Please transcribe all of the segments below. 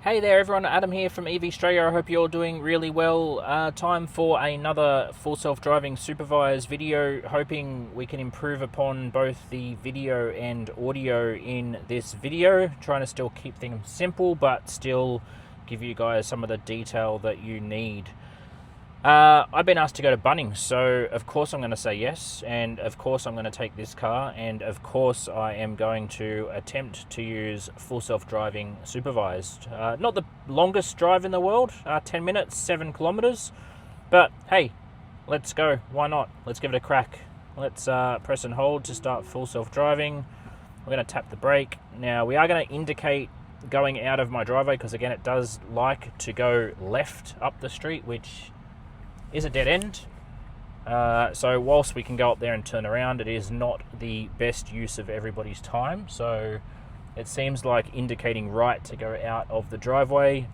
Hey there everyone, Adam here from EVStraya. I hope you're all doing really well. Time for another full self-driving supervised video, hoping we can improve upon both the video and audio in this video. Trying to still keep things simple, but still give you guys some of the detail that you need. I've been asked to go to Bunnings, so of course I'm going to say yes, and of course I'm going to take this car, and of course I am going to attempt to use full self-driving supervised. Not the longest drive in the world, 10 minutes, 7 kilometers, but hey, let's go, why not? Let's give it a crack. Let's press and hold to start full self-driving. We're going to tap the brake. Now we are going to indicate going out of my driveway, because again it does like to go left up the street, which is a dead end. So whilst we can go up there and turn around, it is not the best use of everybody's time. So it seems like indicating right to go out of the driveway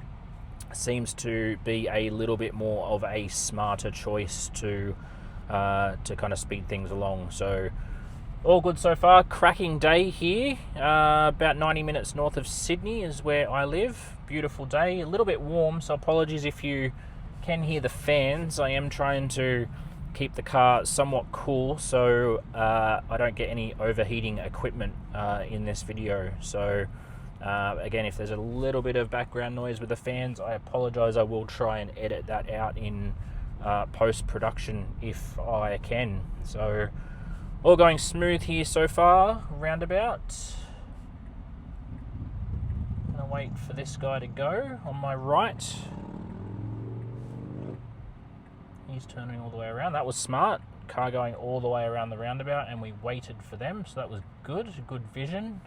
seems to be a little bit more of a smarter choice to kind of speed things along. So all good so far. Cracking day here. About 90 minutes north of Sydney is where I live. Beautiful day. A little bit warm, so apologies if you can hear the fans. I am trying to keep the car somewhat cool so I don't get any overheating equipment in this video. So again, if there's a little bit of background noise with the fans, I apologize. I will try and edit that out in post-production if I can. So all going smooth here so far, roundabout. Gonna wait for this guy to go on my right. He's turning all the way around. That was smart. Car going all the way around the roundabout, and we waited for them, so that was good. Good vision.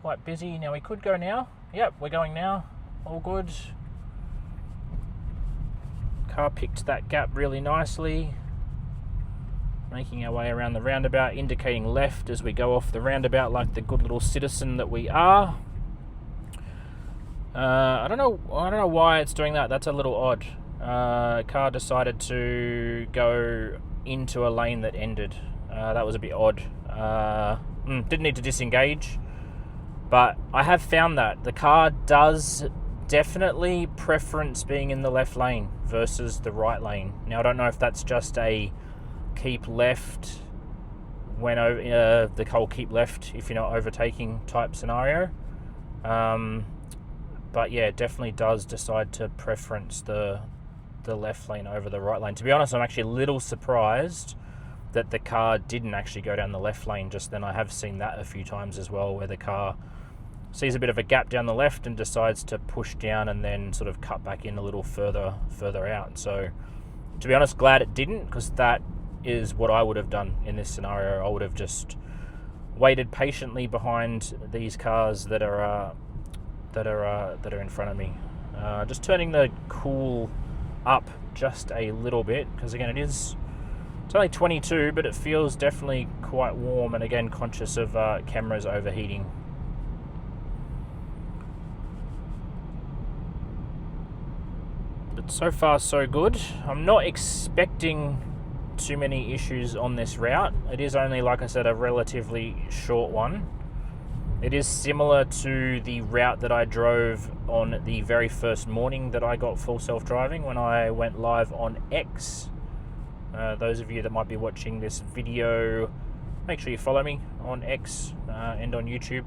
Quite busy. Now we could go now. Yep, we're going now. All good. Car picked that gap really nicely. Making our way around the roundabout, indicating left as we go off the roundabout like the good little citizen that we are. I don't know why it's doing that. That's a little odd. Car decided to go into a lane that ended. That was a bit odd. Didn't need to disengage, but I have found that the car does definitely preference being in the left lane versus the right lane. Now I don't know if that's just a keep left when the whole keep left if you're not overtaking type scenario. But yeah, it definitely does decide to preference the left lane over the right lane. To be honest, I'm actually a little surprised that the car didn't actually go down the left lane just then. I have seen that a few times as well, where the car sees a bit of a gap down the left and decides to push down and then sort of cut back in a little further out. So to be honest, glad it didn't, because that is what I would have done in this scenario. I would have just waited patiently behind these cars that are in front of me. Just turning the cool up just a little bit, because again it's only 22, but it feels definitely quite warm, and again conscious of cameras overheating. But so far so good. I'm not expecting too many issues on this route. It is only, like I said, a relatively short one. It is similar to the route that I drove on the very first morning that I got full self-driving when I went live on X. Those of you that might be watching this video, make sure you follow me on X and on YouTube.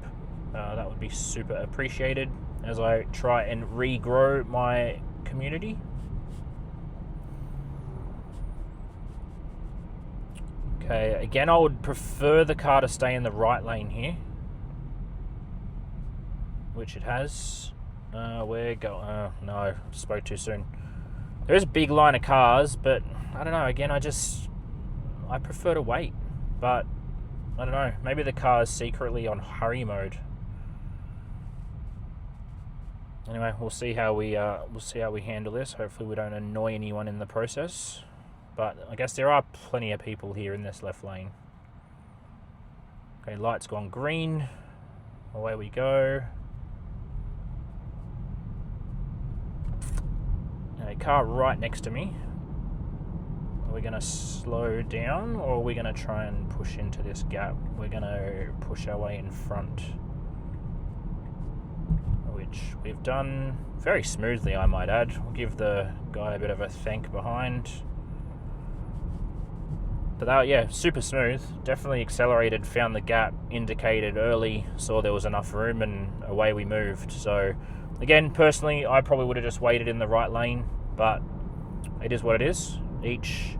That would be super appreciated as I try and regrow my community. Okay, again, I would prefer the car to stay in the right lane here, which it has. We're going. No, spoke too soon. There is a big line of cars, but I don't know. Again, I prefer to wait, but I don't know. Maybe the car is secretly on hurry mode. Anyway, we'll see how we handle this. Hopefully, we don't annoy anyone in the process. But I guess there are plenty of people here in this left lane. Okay, light's gone green. Away we go. A car right next to me. Are we going to slow down, or are we going to try and push into this gap? We're going to push our way in front. which we've done very smoothly, I might add. We'll give the guy a bit of a thank behind. But that, yeah, super smooth. Definitely accelerated, found the gap, indicated early, saw there was enough room, and away we moved. So again, personally, I probably would have just waited in the right lane, but it is what it is. Each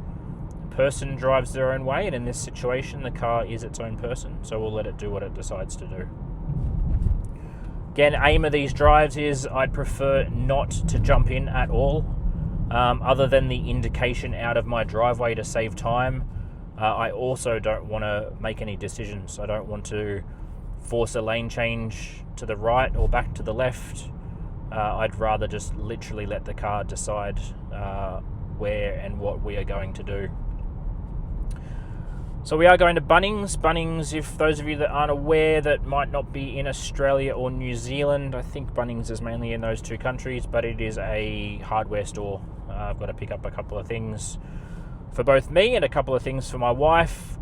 person drives their own way, and in this situation, the car is its own person, so we'll let it do what it decides to do. Again, aim of these drives is I'd prefer not to jump in at all, other than the indication out of my driveway to save time. I also don't want to make any decisions. I don't want to force a lane change to the right or back to the left. I'd rather just literally let the car decide where and what we are going to do. So we are going to Bunnings. Bunnings, if those of you that aren't aware, that might not be in Australia or New Zealand, I think Bunnings is mainly in those two countries, but it is a hardware store. I've got to pick up a couple of things for both me and a couple of things for my wife.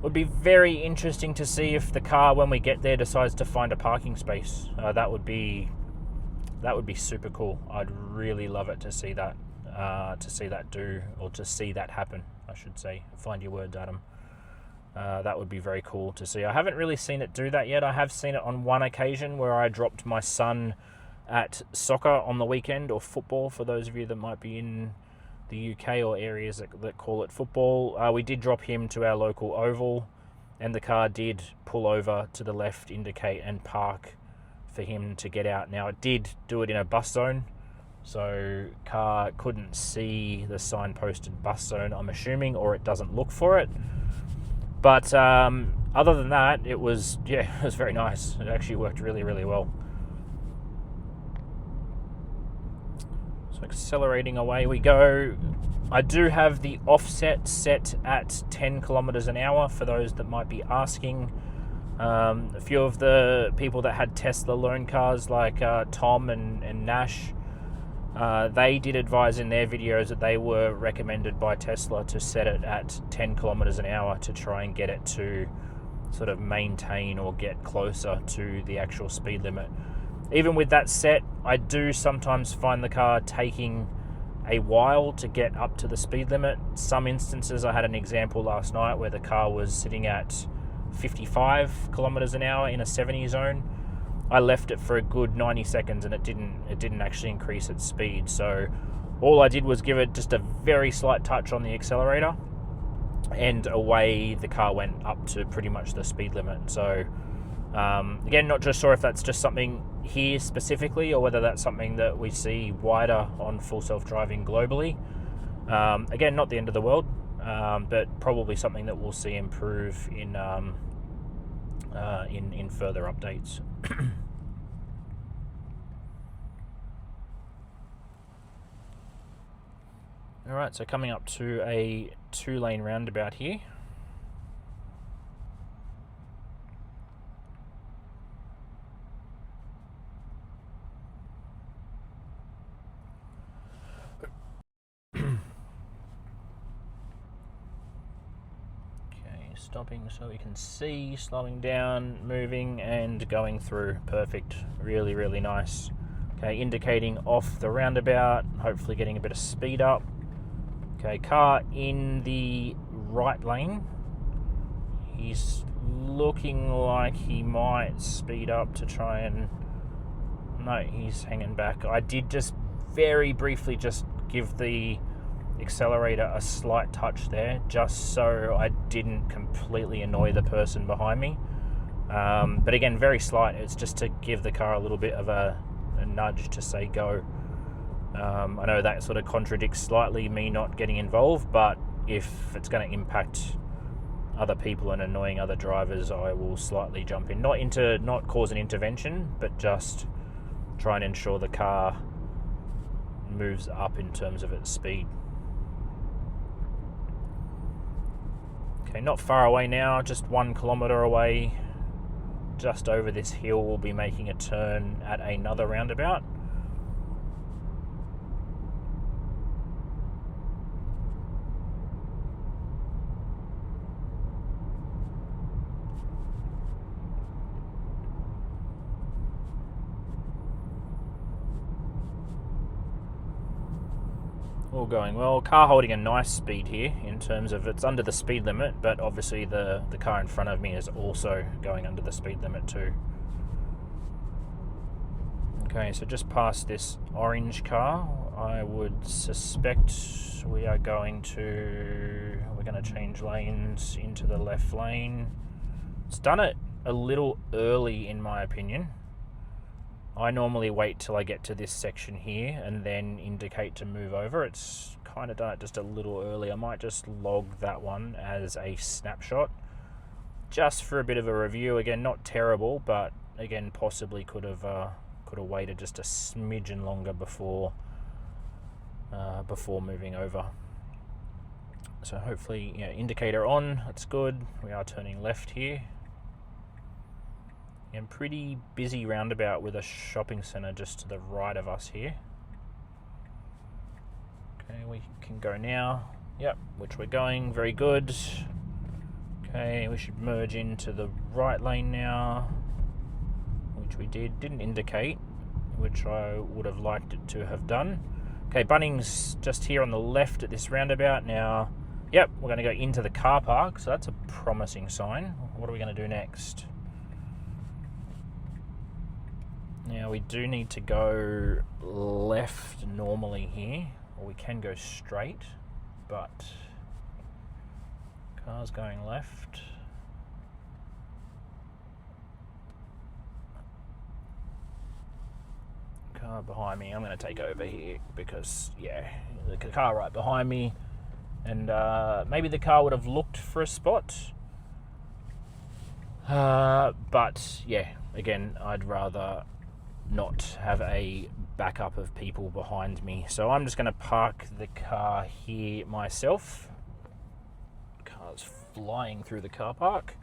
Would be very interesting to see if the car, when we get there, decides to find a parking space. That would be super cool. I'd really love it to see that happen, I should say. Find your words, Adam. That would be very cool to see. I haven't really seen it do that yet. I have seen it on one occasion where I dropped my son at soccer on the weekend, or football for those of you that might be in the UK or areas that call it football. We did drop him to our local oval, and the car did pull over to the left, indicate and park for him to get out. Now, it did do it in a bus zone, so car couldn't see the sign posted bus zone, I'm assuming, or it doesn't look for it. But other than that, it was very nice. It actually worked really, really well. So accelerating away we go. I do have the offset set at 10 kilometers an hour for those that might be asking. A few of the people that had Tesla loan cars, like Tom and Nash, they did advise in their videos that they were recommended by Tesla to set it at 10 kilometers an hour to try and get it to sort of maintain or get closer to the actual speed limit. Even with that set, I do sometimes find the car taking a while to get up to the speed limit. Some instances, I had an example last night where the car was sitting at 55 kilometers an hour in a 70 zone. I left it for a good 90 seconds and it didn't actually increase its speed. So all I did was give it just a very slight touch on the accelerator, and away the car went up to pretty much the speed limit. So again, not just sure if that's just something here specifically or whether that's something that we see wider on full self-driving globally. Again, not the end of the world, but probably something that we'll see improve in further updates. Alright, so coming up to a 2-lane roundabout here. Stopping so we can see, slowing down, moving, and going through. Perfect. Really, really nice. Okay, indicating off the roundabout, hopefully getting a bit of speed up. Okay, car in the right lane. He's looking like he might speed up to try and... No, he's hanging back. I did just very briefly just give the accelerator a slight touch there, just so I didn't completely annoy the person behind me. But again, very slight. It's just to give the car a little bit of a nudge to say go. I know that sort of contradicts slightly me not getting involved, but if it's going to impact other people and annoying other drivers, I will slightly jump in. Not cause an intervention, but just try and ensure the car moves up in terms of its speed. Okay, not far away now, just 1 kilometer away. Just over this hill, we'll be making a turn at another roundabout. All going well. Car holding a nice speed here in terms of it's under the speed limit, but obviously the car in front of me is also going under the speed limit too. Okay, so just past this orange car, I would suspect we're going to change lanes into the left lane. It's done it a little early in my opinion. I normally wait till I get to this section here and then indicate to move over. It's kind of done it just a little early. I might just log that one as a snapshot just for a bit of a review. Again, not terrible, but again, possibly could have waited just a smidgen longer before moving over. So hopefully, yeah, indicator on, that's good. We are turning left here. And pretty busy roundabout with a shopping centre just to the right of us here. Okay, we can go now. Yep, which we're going, very good. Okay, we should merge into the right lane now, which we didn't indicate, which I would have liked it to have done. Okay, Bunnings just here on the left at this roundabout now. Yep, we're going to go into the car park, so that's a promising sign. What are we going to do next? Now we do need to go left normally here, or we can go straight, but car's going left. Car behind me, I'm going to take over here because, yeah, the car right behind me, and maybe the car would have looked for a spot. But, yeah, again, I'd rather not have a backup of people behind me. So I'm just going to park the car here myself. Car's flying through the car park.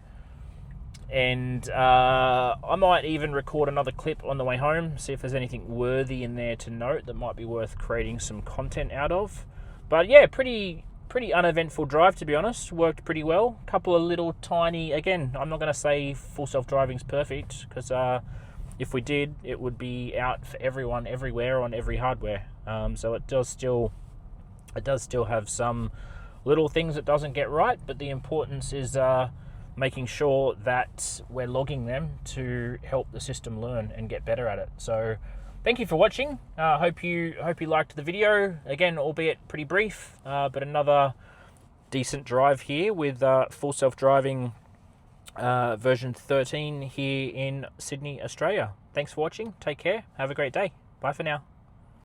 And I might even record another clip on the way home, see if there's anything worthy in there to note that might be worth creating some content out of. But yeah, pretty uneventful drive, to be honest. Worked pretty well. Couple of little tiny, again, I'm not going to say full self-driving's perfect, because if we did, it would be out for everyone, everywhere, on every hardware. So it does still have some little things it doesn't get right, but the importance is making sure that we're logging them to help the system learn and get better at it. So thank you for watching. Hope you liked the video. Again, albeit pretty brief, but another decent drive here with full self-driving version 13 here in Sydney, Australia. Thanks for watching. Take care. Have a great day. Bye for now.